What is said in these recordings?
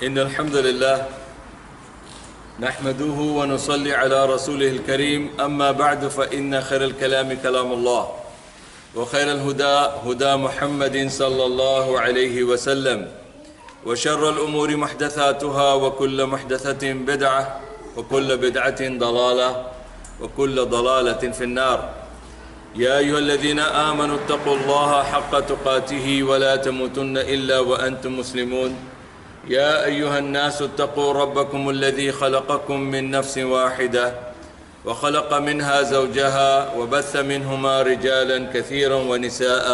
إن الحمد لله نحمده ونصلي على رسوله الكريم أما بعد فإن خير الكلام كلام الله وخير الهدى هدى محمد صلى الله عليه وسلم وشر الأمور محدثاتها وكل محدثة بدعة وكل بدعة ضلالة وكل ضلالة في النار يا أيها الذين آمنوا اتقوا الله حق تقاته ولا تموتن إلا وأنتم مسلمون يا أيها الناس اتقوا ربكم الذي خلقكم من نفس واحدة وخلق منها زوجها وبث منهما رجالا كثيرا ونساء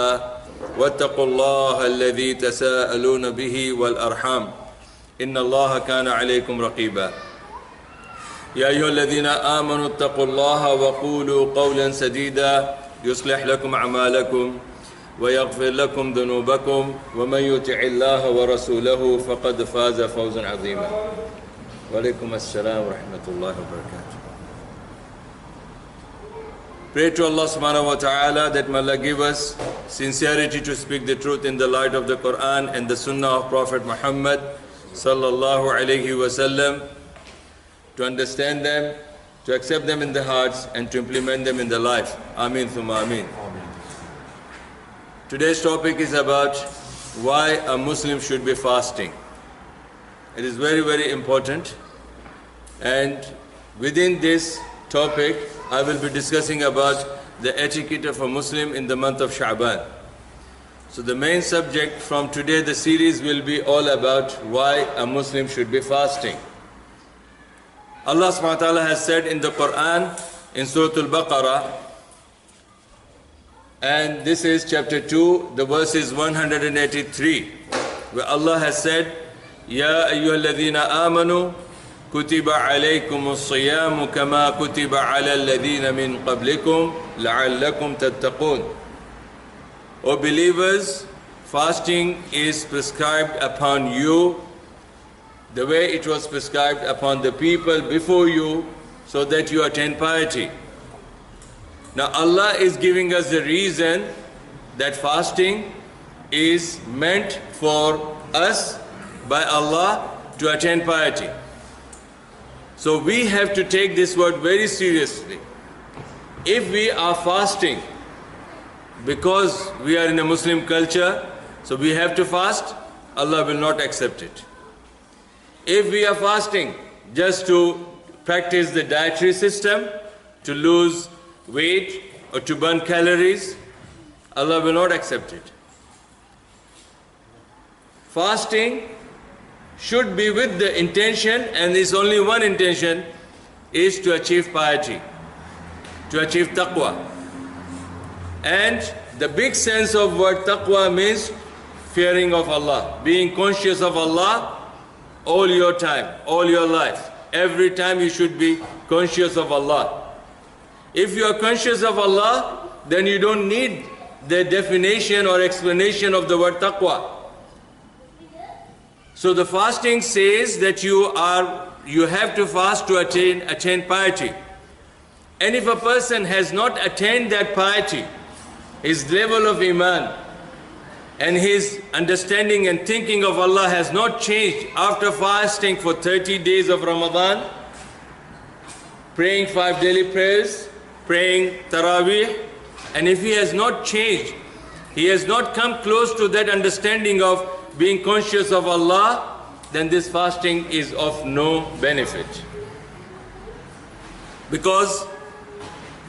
واتقوا الله الذي تساءلون به والأرحام إن الله كان عليكم رقيبا يا أيها الذين آمنوا اتقوا الله وقولوا قولا سديدا يصلح لكم أعمالكم ويغفر لكم ذنوبكم ومن يطع الله ورسوله فقد فاز فوزا عظيما وعليكم السلام ورحمة الله وبركاته. Pray to Allah subhanahu wa ta'ala that may Allah give us sincerity to speak the truth in the light of the Quran and the Sunnah of Prophet Muhammad sallallahu alayhi wa sallam, to understand them, to accept them in the hearts and to implement them in the life. Ameen thumma ameen. Today's topic is about why a Muslim should be fasting. It is very, very important, and within this topic I will be discussing about the etiquette of a Muslim in the month of Sha'ban. So the main subject from today, the series will be all about why a Muslim should be fasting. Allah subhanahu wa ta'ala has said in the Quran, in Surah Al-Baqarah, and this is chapter 2, the verse is 183, where Allah has said, Ya ayyuhalladhina amanu kutiba alaykumus siyamu kama kutiba ala alladhina min qablikum la'allakum tattaqun. O believers, fasting is prescribed upon you the way it was prescribed upon the people before you, so that you attain piety. Now Allah is giving us the reason that fasting is meant for us by Allah to attain piety. So we have to take this word very seriously. If we are fasting because we are in a Muslim culture, so we have to fast, Allah will not accept it. If we are fasting just to practice the dietary system, to lose weight or to burn calories, Allah will not accept it. Fasting should be with the intention, and there's only one intention, is to achieve piety, to achieve taqwa. And the big sense of word taqwa means fearing of Allah, being conscious of Allah all your time, all your life. Every time you should be conscious of Allah. If you are conscious of Allah, then you don't need the definition or explanation of the word taqwa. So the fasting says that you have to fast to attain piety. And if a person has not attained that piety, his level of iman and his understanding and thinking of Allah has not changed after fasting for 30 days of Ramadan, praying 5 daily prayers, praying Taraweeh, and if he has not changed, he has not come close to that understanding of being conscious of Allah, then this fasting is of no benefit. Because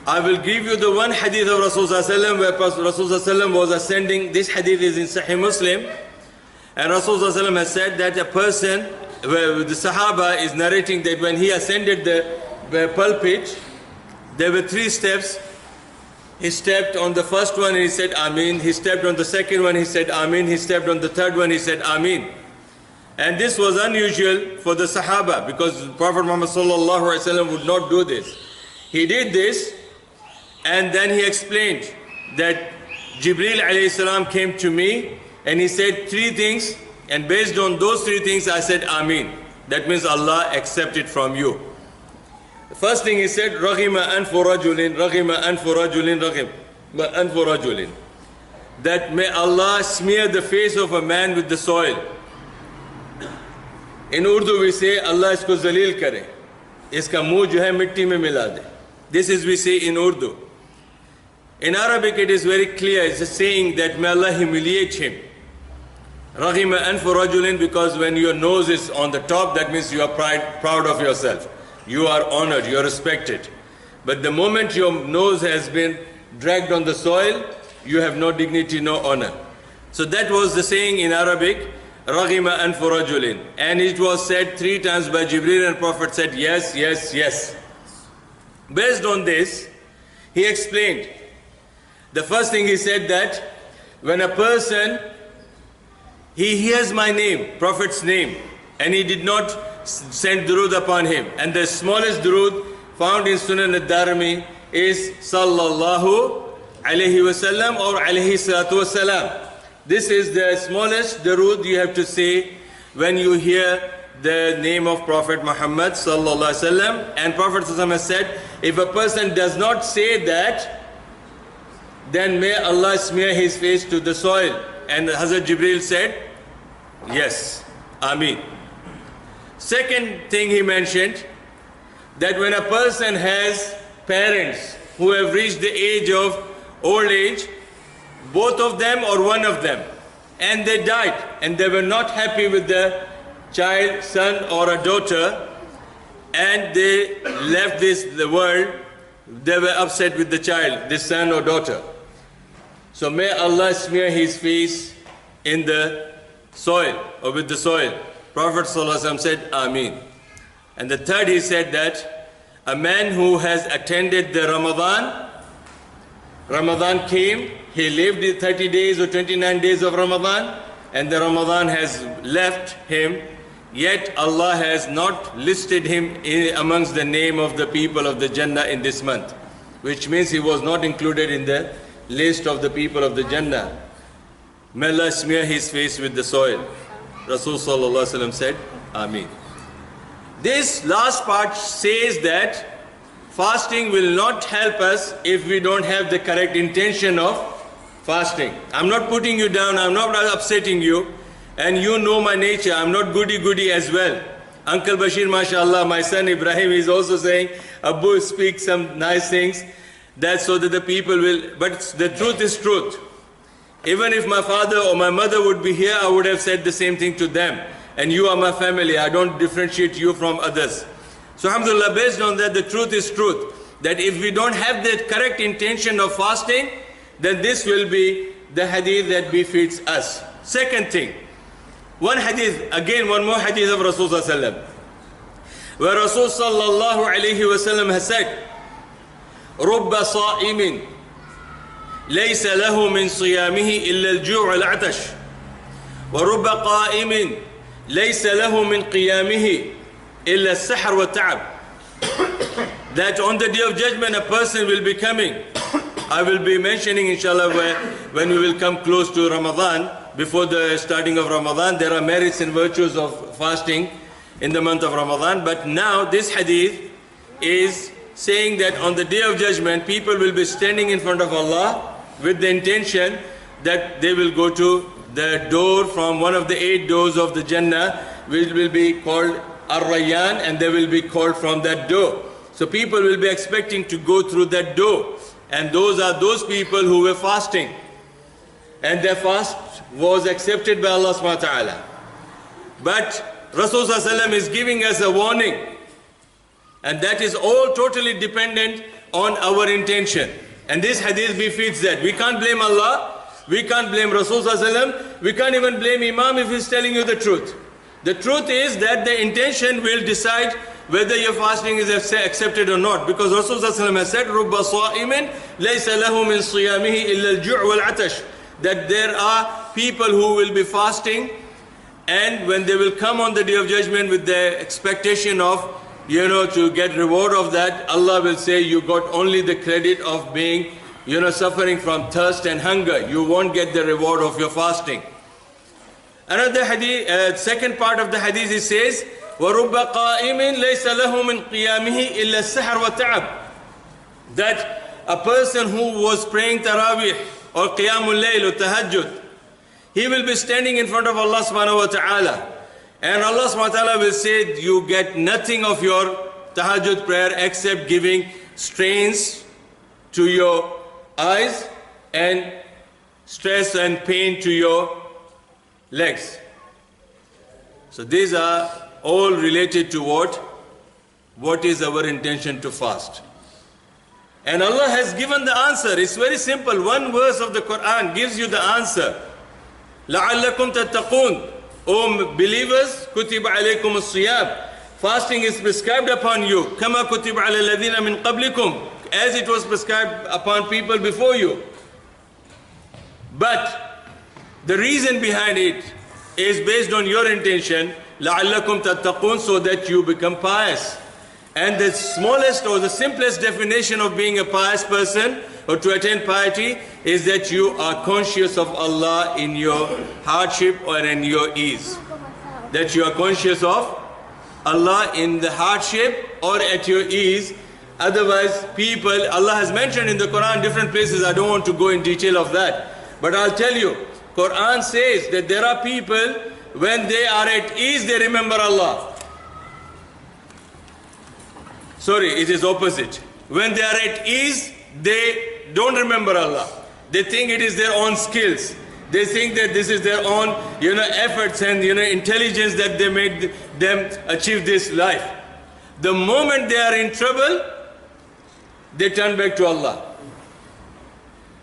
I will give you the one hadith of Rasulullah where Rasulullah was ascending. This hadith is in Sahih Muslim, and Rasulullah has said that a person, where the Sahaba is narrating that when he ascended the pulpit, there were 3 steps. He stepped on the first one and he said Ameen. He stepped on the second one, he said Ameen. He stepped on the third one, he said Ameen. And this was unusual for the Sahaba, because Prophet Muhammad sallallahu alaihi wasallam would not do this. He did this, and then he explained that Jibreel alayhi salam came to me and he said 3 things, and based on those 3 things I said Ameen. That means Allah accept it from you. The first thing he said, Raghima anfu rajulin, Raghima anfu rajulin, Raghima anfu rajulin. That may Allah smear the face of a man with the soil. In Urdu we say, Allah isko zaleel kare. Iska muh jo hai mitti mein mila de. This is we say in Urdu. In Arabic it is very clear. It's a saying that may Allah humiliate him. Raghima anfu rajulin, because when your nose is on the top, that means you are proud of yourself. You are honored, you are respected. But the moment your nose has been dragged on the soil, you have no dignity, no honor. So that was the saying in Arabic, Raghima anfu rajulin. And it was said 3 times by Jibreel, and Prophet said yes, yes, yes. Based on this, he explained. The first thing he said that when a person, he hears my name, Prophet's name, and he did not send durood upon him. And the smallest durood found in Sunan al-Darimi is Sallallahu Alaihi Wasallam or Alaihi Salatu Wasalam. This is the smallest durood you have to say when you hear the name of Prophet Muhammad Sallallahu Alaihi Wasallam. And Prophet Sallallahu has said, if a person does not say that, then may Allah smear his face to the soil. And Hazrat Jibreel said, yes, Ameen. Second thing he mentioned, that when a person has parents who have reached the age of old age, both of them or one of them, and they died, and they were not happy with the child, son or a daughter, and they left the world, they were upset with the child, this son or daughter. So may Allah smear his face in the soil or with the soil. Prophet ﷺ said, Ameen. And the third, he said that a man who has attended the Ramadan came, he lived the 30 days or 29 days of Ramadan, and the Ramadan has left him, yet Allah has not listed him amongst the name of the people of the Jannah in this month, which means he was not included in the list of the people of the Jannah. May Allah smear his face with the soil. Rasul Sallallahu Alaihi Wasallam said, Ameen. This last part says that fasting will not help us if we don't have the correct intention of fasting. I'm not putting you down, I'm not upsetting you, and you know my nature, I'm not goody as well. Uncle Bashir, mashallah, my son Ibrahim is also saying, Abu, speak some nice things, that's so that the people will, but the truth is truth. Even if my father or my mother would be here, I would have said the same thing to them. And you are my family, I don't differentiate you from others. So alhamdulillah, based on that, the truth is truth. That if we don't have the correct intention of fasting, then this will be the hadith that befits us. Second thing, one hadith, again one more hadith of Rasulullah sallallahu alaihi wasallam, where Rasul sallallahu alaihi wasallam has said, رُبَّ صَائِمٍ ليس له من صيامه إلا الجوع والعطش ورب قائم ليس له من قيامه إلا السحر والتعب. That on the day of judgment a person will be coming. I will be mentioning inshallah when we will come close to Ramadan, before the starting of Ramadan, there are merits and virtues of fasting in the month of Ramadan. But now this hadith is saying that on the day of judgment people will be standing in front of Allah with the intention that they will go to the door from one of the 8 doors of the Jannah, which will be called Ar-Rayyan, and they will be called from that door. So people will be expecting to go through that door, and those are those people who were fasting, and their fast was accepted by Allah subhanahu wa ta'ala. But Rasulullah is giving us a warning, and that is all totally dependent on our intention. And this hadith befits that. We can't blame Allah, we can't blame Rasulullah, we can't even blame Imam if he's telling you the truth. The truth is that the intention will decide whether your fasting is accepted or not. Because Rasulullah has said, رُبَّ صَائِمٍ لَيْسَ لَهُ مِنْ صِيَامِهِ إِلَّا الْجُوعُ وَالْعَطَشِ. That there are people who will be fasting, and when they will come on the day of judgment with the expectation of, to get reward of that, Allah will say, you got only the credit of being, suffering from thirst and hunger. You won't get the reward of your fasting. Another hadith, second part of the hadith, it says, وَرُبَّ قَائِمٍ لَيْسَ لَهُ مِنْ قِيَامِهِ إِلَّا السَّحْرُ وَالتَّعَبُ. That a person who was praying Taraweeh or Qiyamul Layl or Tahajjud, he will be standing in front of Allah subhanahu wa ta'ala, And Allah subhanahu wa ta'ala will say, you get nothing of your tahajjud prayer except giving strains to your eyes and stress and pain to your legs. So these are all related to what? What is our intention to fast? And Allah has given the answer. It's very simple. One verse of the Quran gives you the answer. لَعَلَّكُمْ تَتَّقُونَ. O believers, كُتِبَ عَلَيْكُمُ الصِّيَامِ. Fasting is prescribed upon you. كَمَا كُتِبَ عَلَى الَّذِينَ مِنْ قَبْلِكُمْ. As it was prescribed upon people before you. But the reason behind it is based on your intention. لَعَلَّكُمْ تَتَّقُونَ, so that you become pious. And the smallest or the simplest definition of being a pious person or to attain piety is that you are conscious of Allah in your hardship or in your ease. That you are conscious of Allah in the hardship or at your ease. Otherwise, people, Allah has mentioned in the Quran different places, I don't want to go in detail of that. But I'll tell you, Quran says that there are people, when they are at ease, they remember Allah. Sorry, it is opposite. When they are at ease, they don't remember Allah. They think it is their own skills. They think that this is their own, efforts and, intelligence that they made them achieve this life. The moment they are in trouble, they turn back to Allah.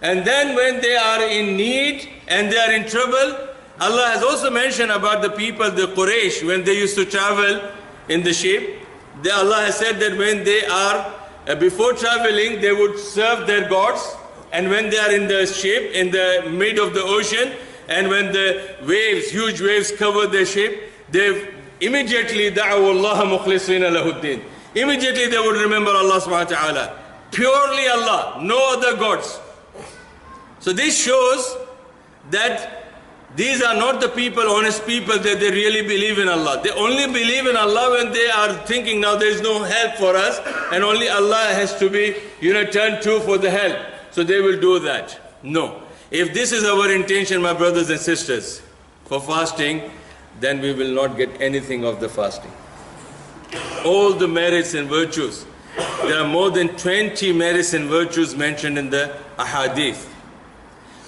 And then when they are in need and they are in trouble, Allah has also mentioned about the people, the Quraysh, when they used to travel in the ship. Allah has said that when they are, before traveling, they would serve their gods. And when they are in the ship, in the mid of the ocean, and when the waves, huge waves cover their ship, they immediately da'u Allah mukhlisina lahuddin. Immediately they would remember Allah subhanahu wa ta'ala. Purely Allah, no other gods. So this shows that these are not the people, honest people, that they really believe in Allah. They only believe in Allah when they are thinking, now there is no help for us, and only Allah has to be, turned to for the help. So they will do that. No. If this is our intention, my brothers and sisters, for fasting, then we will not get anything of the fasting. All the merits and virtues. There are more than 20 merits and virtues mentioned in the ahadith,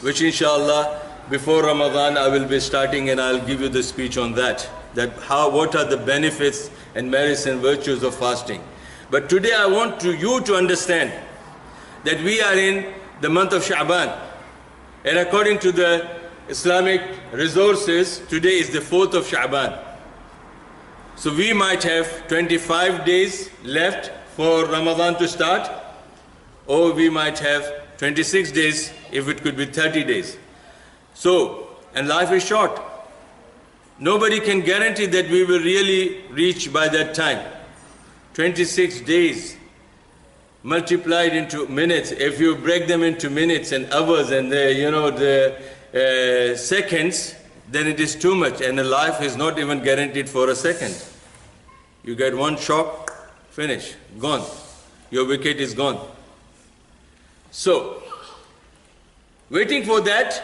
which inshallah, before Ramadan, I will be starting and I'll give you the speech on that. What are the benefits and merits and virtues of fasting. But today I want you to understand that we are in the month of Sha'ban. And according to the Islamic resources, today is the 4th of Sha'ban. So we might have 25 days left for Ramadan to start, or we might have 26 days if it could be 30 days. So, and life is short. Nobody can guarantee that we will really reach by that time. 26 days multiplied into minutes. If you break them into minutes and hours and the seconds, then it is too much. And a life is not even guaranteed for a second. You get one shock, finish, gone. Your wicket is gone. So, waiting for that,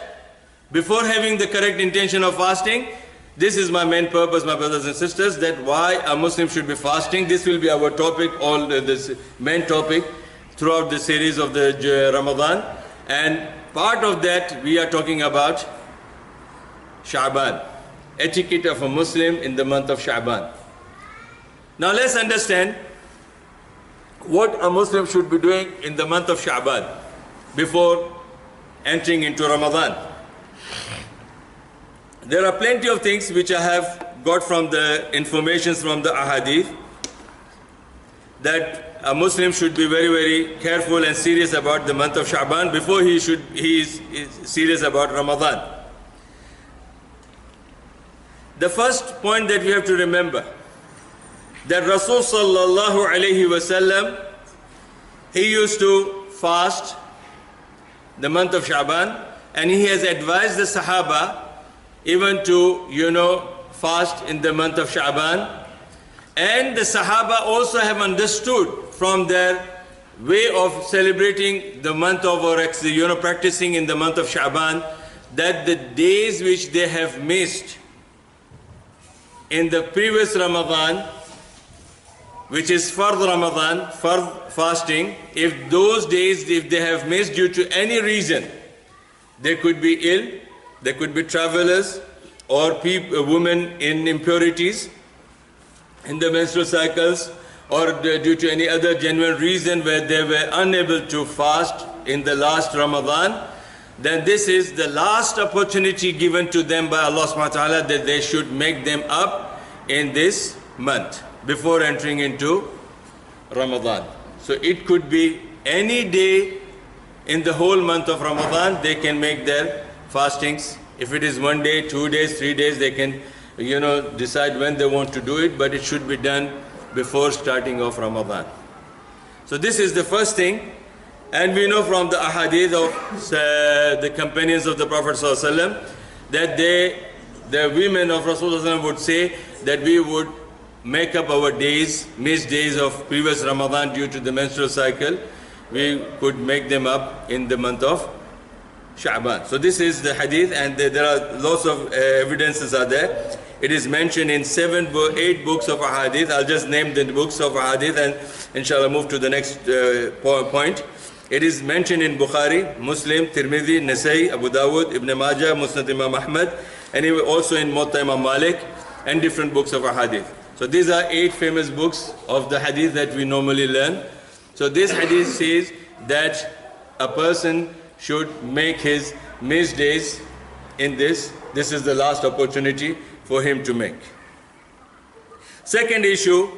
before having the correct intention of fasting, this is my main purpose, my brothers and sisters, that why a Muslim should be fasting. This will be our topic, this main topic throughout the series of the Ramadan. And part of that we are talking about Sha'ban, etiquette of a Muslim in the month of Sha'ban. Now let's understand what a Muslim should be doing in the month of Sha'ban before entering into Ramadan. There are plenty of things which I have got from the information from the ahadith, that a Muslim should be very, very careful and serious about the month of Sha'ban before he is serious about Ramadan. The first point that we have to remember, that Rasul sallallahu alayhi wasallam, he used to fast the month of Sha'ban, and he has advised the Sahaba even to, fast in the month of Sha'ban. And the Sahaba also have understood from their way of celebrating the month of, or practicing in the month of Sha'ban, that the days which they have missed in the previous Ramadan, which is Fard Ramadan, Fard fasting, if those days, if they have missed due to any reason, they could be ill, they could be travelers, or women in impurities, in the menstrual cycles, or due to any other genuine reason where they were unable to fast in the last Ramadan, then this is the last opportunity given to them by Allah subhanahu wa ta'ala that they should make them up in this month before entering into Ramadan. So it could be any day in the whole month of Ramadan, they can make their fastings. If it is 1 day, 2 days, 3 days, they can, decide when they want to do it, but it should be done before starting of Ramadan. So this is the first thing. And we know from the ahadith of the companions of the Prophet ﷺ that the women of Rasulullah would say that we would make up our days, missed days of previous Ramadan due to the menstrual cycle. We could make them up in the month of Sha'Aban. So this is the hadith, and there are lots of evidences are there. It is mentioned in 8 books of ahadith. I'll just name the books of ahadith and inshallah move to the next point. It is mentioned in Bukhari, Muslim, Tirmidhi, Nasai, Abu Dawud, Ibn Majah, Musnad Imam Ahmad, and also in Muwatta Imam Malik, and different books of ahadith. So these are 8 famous books of the hadith that we normally learn. So this hadith says that a person should make his missed days in this. This is the last opportunity for him to make. Second issue,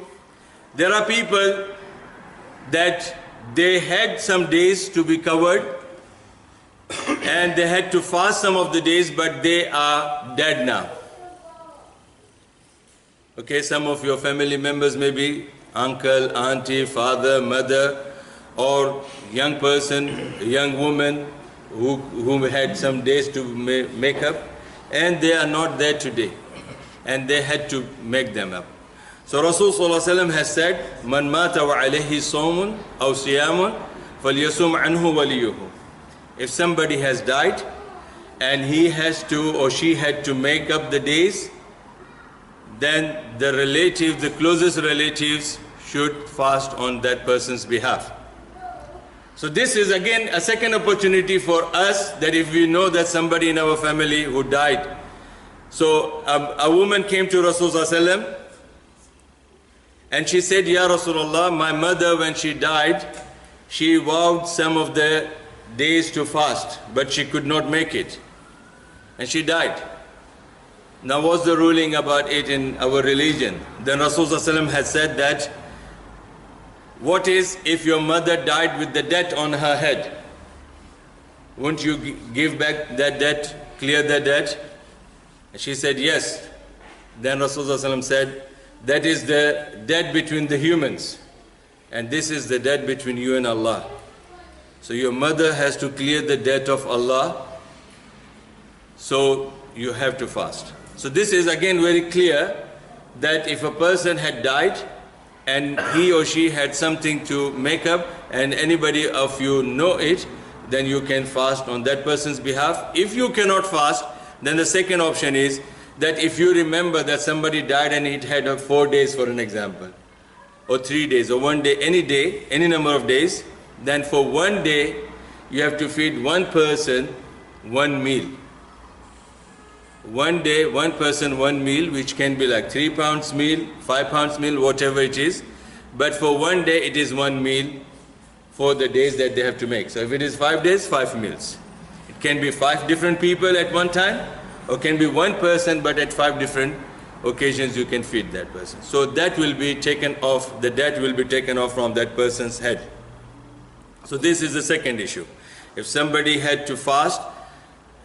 there are people that they had some days to be covered and they had to fast some of the days, but they are dead now. Okay, some of your family members may be uncle, auntie, father, mother, or young person, young woman who had some days to make up, and they are not there today, and they had to make them up. So Rasul ﷺ has said, "Man mata wa alayhi sawmun aw siyamun falyasum anhu waliyuhu." If somebody has died and he has to or she had to make up the days, then the relatives, the closest relatives, should fast on that person's behalf. So this is again a second opportunity for us, that if we know that somebody in our family who died. So a woman came to Rasulullah and she said, "Ya Rasulullah, my mother when she died, she vowed some of the days to fast, but she could not make it. And she died. Now what's the ruling about it in our religion?" Then Rasulullah had said that, what is if your mother died with the debt on her head? Won't you give back that debt, clear that debt? And she said, yes. Then Rasulullah said, that is the debt between the humans, and this is the debt between you and Allah. So your mother has to clear the debt of Allah, so you have to fast. So this is again very clear that if a person had died and he or she had something to make up and anybody of you know it, then you can fast on that person's behalf. If you cannot fast, then the second option is that if you remember that somebody died and it had 4 days for an example, or 3 days, or 1 day, any number of days, then for 1 day you have to feed one person 1 meal. 1 day, 1 person 1 meal, which can be like 3 pounds meal, 5 pounds meal, whatever it is. But for 1 day it is 1 meal for the days that they have to make. So if it is 5 days, 5 meals. It can be 5 different people at one time, or can be 1 person, but at 5 different occasions you can feed that person. So that will be taken off, the debt will be taken off from that person's head. So this is the second issue. If somebody had to fast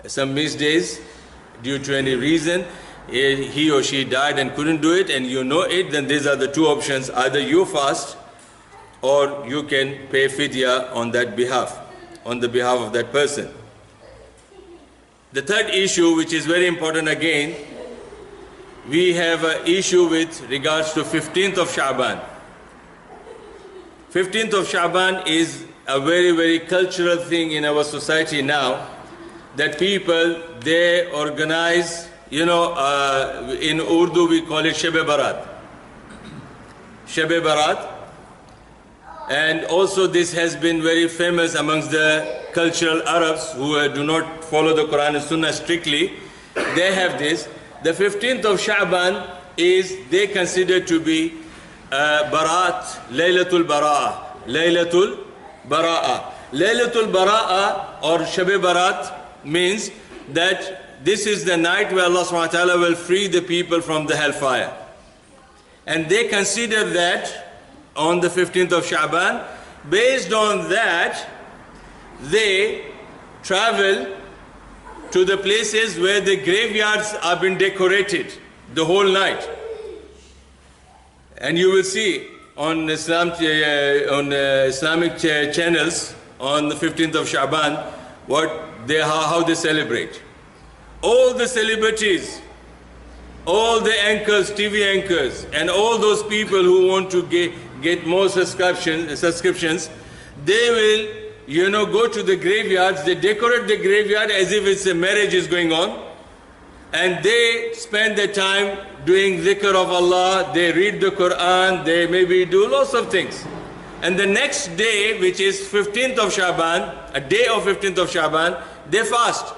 some missed days due to any reason, he or she died and couldn't do it, and you know it, then these are the 2 options. Either you fast or you can pay fidya on that behalf, on the behalf of that person. The third issue, which is very important again, we have an issue with regards to 15th of Sha'ban. 15th of Sha'ban is a very, very cultural thing in our society now, that people, they organize in Urdu we call it Shab-e-Barat. Shab-e-Barat. And also this has been very famous amongst the cultural Arabs who do not follow the Quran and Sunnah strictly. They have this. The 15th of Sha'ban is they consider to be Barat, Laylatul Bara'ah. Laylatul Bara'ah. Laylatul Bara'ah or Shab-e-Barat means that this is the night where Allah subhanahu wa ta'ala will free the people from the hellfire. And they consider that on the 15th of Sha'ban. Based on that, they travel to the places where the graveyards have been decorated the whole night. And you will see on Islamic channels on the 15th of Sha'ban how they celebrate. All the celebrities, all the anchors, TV anchors, and all those people who want to get more subscriptions, they will, go to the graveyards. They decorate the graveyard as if it's a marriage is going on, and they spend their time doing dhikr of Allah. They read the Quran. They maybe do lots of things. And the next day, which is 15th of Sha'ban, a day of 15th of Sha'ban, they fast.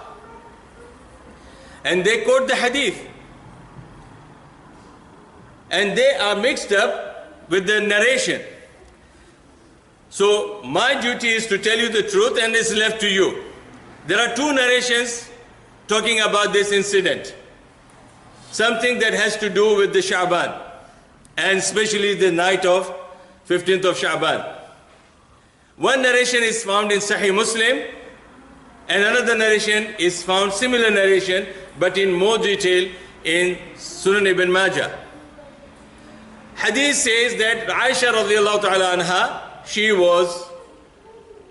And they quote the hadith. And they are mixed up with the narration. So my duty is to tell you the truth, and it's left to you. There are two narrations talking about this incident. Something that has to do with the Sha'ban, and especially the night of 15th of Sha'ban. One narration is found in Sahih Muslim, and another narration is found, similar narration, but in more detail in Sunan Ibn Majah. Hadith says that Aisha radiallahu ta'ala anha, she was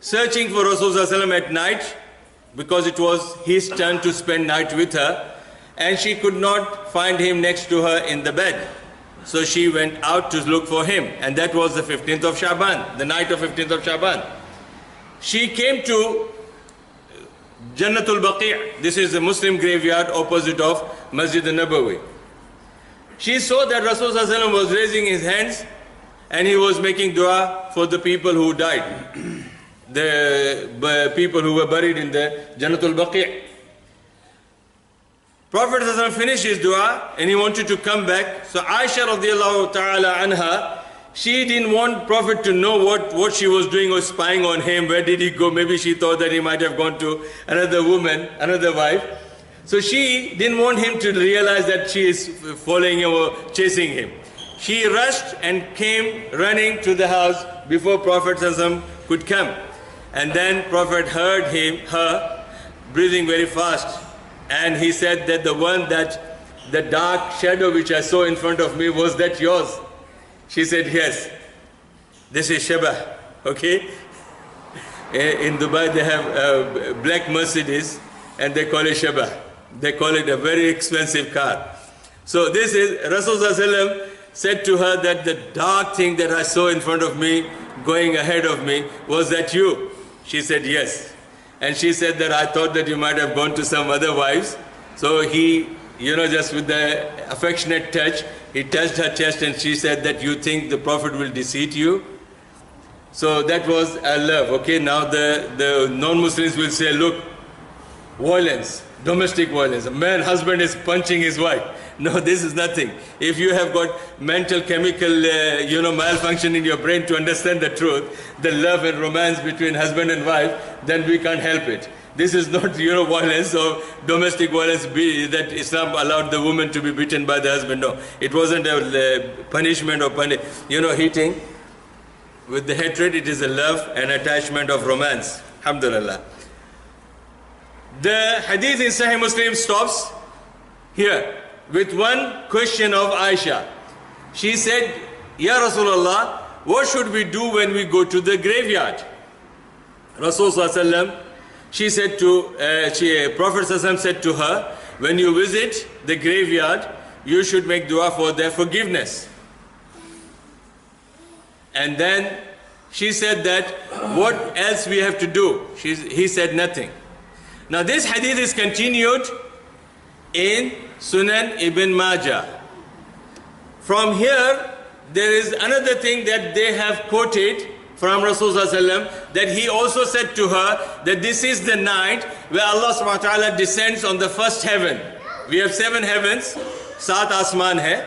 searching for Rasulullah at night because it was his turn to spend night with her, and she could not find him next to her in the bed. So she went out to look for him, and that was the 15th of Sha'ban, the night of 15th of Sha'ban. She came to Jannatul Baqi'. This is a Muslim graveyard opposite of Masjid al-Nabawi. She saw that Rasulullah was raising his hands and he was making dua for the people who died, the people who were buried in the Jannatul Baqi'. Prophet finished his dua and he wanted to come back. So Aisha radiallahu ta'ala anha, she didn't want Prophet to know what she was doing or spying on him. Where did he go? Maybe she thought that he might have gone to another woman, another wife. So she didn't want him to realize that she is following him or chasing him. She rushed and came running to the house before Prophet could come. And then Prophet heard her breathing very fast. And he said that the dark shadow which I saw in front of me, was that yours? She said, yes. This is Shaba, okay? In Dubai they have a black Mercedes and they call it Shaba. They call it a very expensive car. So this is, Rasulullah said to her that the dark thing that I saw in front of me, going ahead of me, was that you? She said, yes. And she said that I thought that you might have gone to some other wives. So he, just with the affectionate touch, he touched her chest and she said that you think the Prophet will deceive you? So that was a love, okay? Now the non-Muslims will say, look, violence, domestic violence. A husband is punching his wife. No, this is nothing. If you have got mental, chemical, malfunction in your brain to understand the truth, the love and romance between husband and wife, then we can't help it. This is not, violence or domestic violence that Islam allowed the woman to be beaten by the husband. No, it wasn't a punishment or hitting. With the hatred, it is a love and attachment of romance. Alhamdulillah. The hadith in Sahih Muslim stops here with one question of Aisha. She said, Ya Rasulullah, what should we do when we go to the graveyard? Rasulullah, she said to, Prophet said to her, when you visit the graveyard, you should make dua for their forgiveness. And then she said that, what else we have to do? He said nothing. Now this hadith is continued in Sunan Ibn Majah. From here, there is another thing that they have quoted from Rasulullah that he also said to her that this is the night where Allah subhanahu wa ta'ala descends on the first heaven. We have 7 heavens, 7 asman hai,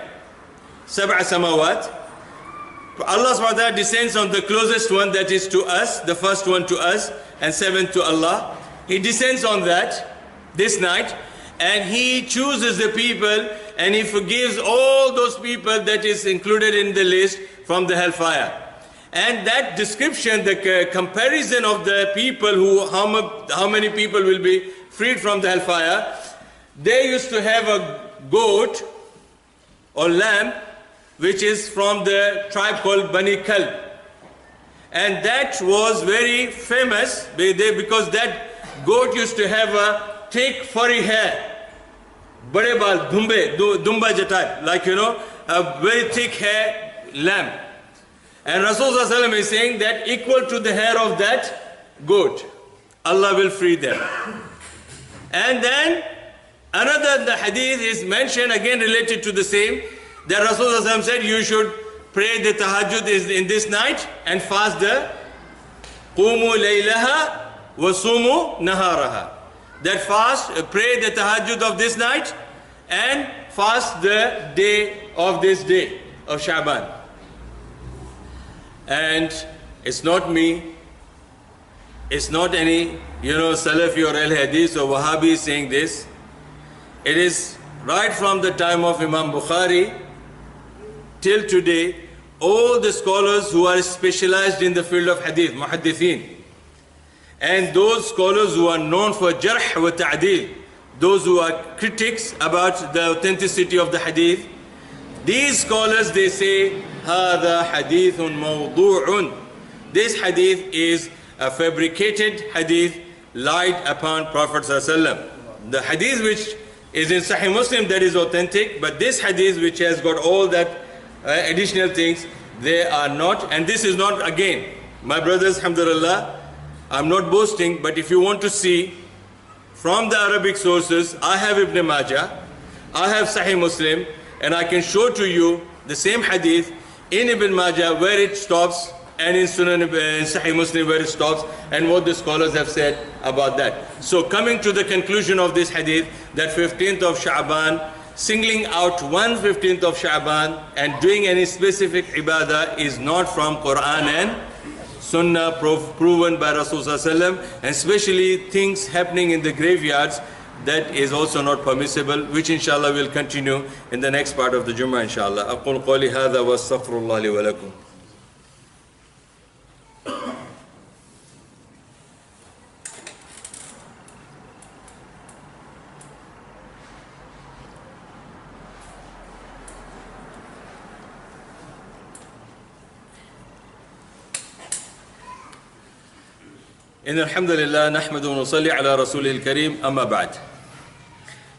7 samawat. Allah subhanahu wa ta'ala descends on the closest one, that is to us, the first one to us, and 7th to Allah. He descends on that this night, and he chooses the people, and he forgives all those people that is included in the list from the hellfire. And that description, the comparison of the people how many people will be freed from the hellfire, they used to have a goat or lamb which is from the tribe called Bani Kalb. And that was very famous because that goat used to have a thick furry hair. Bade baal, dumba jatai, like a very thick hair lamb. And Rasulullah is saying that equal to the hair of that goat, Allah will free them. And then the hadith is mentioned again related to the same, that Rasulullah said you should pray the tahajjud in this night and fast the qumu laylaha wa sumu naharaha. That fast, pray the tahajjud of this night and fast the day of this day of Sha'ban. And it's not me, it's not any Salafi or Al-Hadith or Wahhabi saying this. It is right from the time of Imam Bukhari till today, all the scholars who are specialized in the field of Hadith, Muhaddithin, and those scholars who are known for Jarh wa Ta'dil, those who are critics about the authenticity of the Hadith, these scholars, they say, هذا حديث موضوع. This hadith is a fabricated hadith lied upon Prophet ﷺ. The hadith which is in Sahih Muslim, that is authentic, but this hadith which has got all that additional things, they are not. And this is not, again, my brothers, alhamdulillah, I'm not boasting, but if you want to see from the Arabic sources, I have Ibn Majah, I have Sahih Muslim, and I can show to you the same hadith in Ibn Majah where it stops, and in Sahih Muslim where it stops, and what the scholars have said about that. So coming to the conclusion of this hadith, that 15th of Sha'ban, singling out one 15th of Sha'ban and doing any specific ibadah is not from Quran and Sunnah proven by Rasulullah, and especially things happening in the graveyards, that is also not permissible, which inshallah will continue in the next part of the Jummah inshallah. أقول قولي هذا واستغفر الله لي ولكم. إن الحمد لله نحمده ونصلي على رسوله الكريم أما بعد.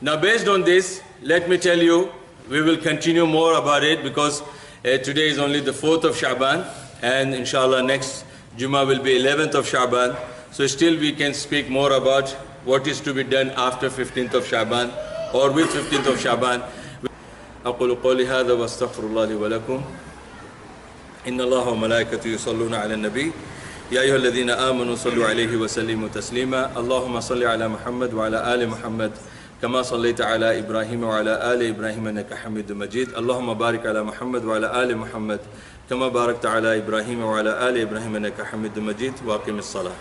Now based on this, let me tell you, we will continue more about it because today is only the 4th of Sha'ban, and inshallah next Jummah will be 11th of Sha'ban. So still we can speak more about what is to be done after 15th of Sha'ban or with 15th of Sha'ban. أقول قولي هذا واستغفر الله لي ولكم. إن الله وملائكته يصلون على النبي يا أيها الذين آمنوا صلوا عليه وسلموا تسليما. اللهم صل على محمد وعلى آل محمد كما صليت على إبراهيم وعلى آل إبراهيم إنك حميد مجيد. اللهم بارك على محمد وعلى آل محمد كما باركت على إبراهيم وعلى آل إبراهيم إنك حميد مجيد. وأقم الصلاة.